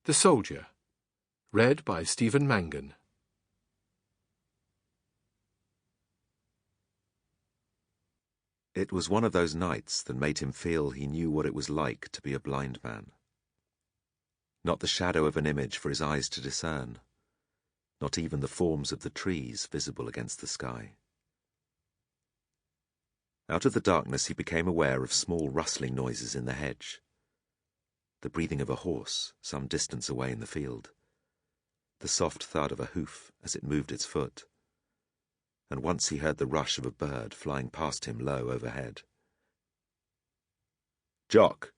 The Soldier. Read by Stephen Mangan. It was one of those nights that made him feel he knew what it was like to be a blind man. Not the shadow of an image for his eyes to discern, not even the forms of the trees visible against the sky. Out of the darkness he became aware of small rustling noises in the hedge, the breathing of a horse some distance away in the field, the soft thud of a hoof as it moved its foot, and once he heard the rush of a bird flying past him low overhead. "Jock,"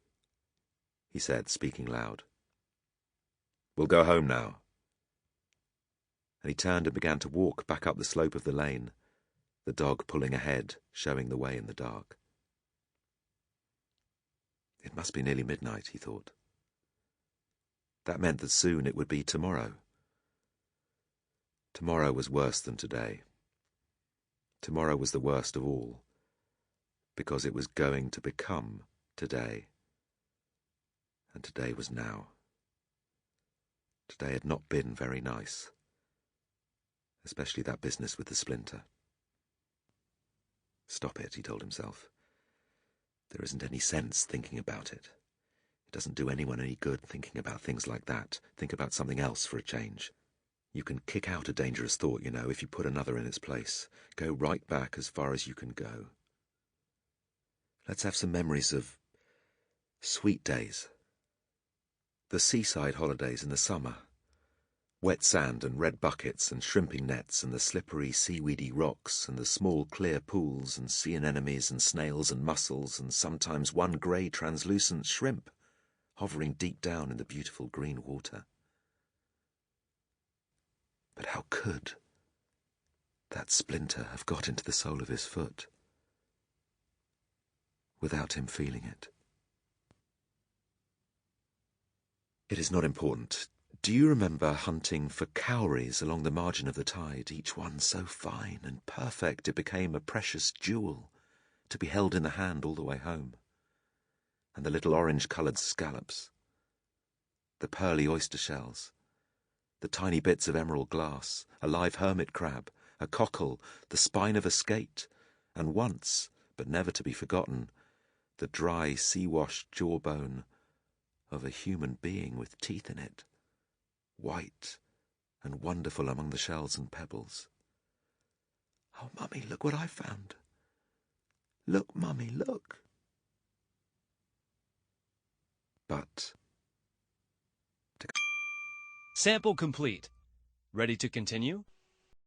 he said, speaking loud. "We'll go home now." And he turned and began to walk back up the slope of the lane, the dog pulling ahead, showing the way in the dark. It must be nearly midnight, he thought. That meant that soon it would be tomorrow. Tomorrow was worse than today. Tomorrow was the worst of all, because it was going to become today. And today was now. Today had not been very nice, especially that business with the splinter. Stop it, he told himself. There isn't any sense thinking about it. It doesn't do anyone any good thinking about things like that. Think about something else for a change. You can kick out a dangerous thought, you know, if you put another in its place. Go right back as far as you can go. Let's have some memories of sweet days. The seaside holidays in the summer. Wet sand and red buckets and shrimping nets and the slippery seaweedy rocks and the small clear pools and sea anemones and snails and mussels and sometimes one grey translucent shrimp hovering deep down in the beautiful green water. But how could that splinter have got into the sole of his foot without him feeling it? It is not important. Do you remember hunting for cowries along the margin of the tide, each one so fine and perfect it became a precious jewel to be held in the hand all the way home? And the little orange-coloured scallops, the pearly oyster shells, the tiny bits of emerald glass, a live hermit crab, a cockle, the spine of a skate, and once, but never to be forgotten, the dry, sea-washed jawbone of a human being with teeth in it, white and wonderful among the shells and pebbles. "Oh, Mummy, look what I found. Look, Mummy, look." But Sample complete. Ready to continue?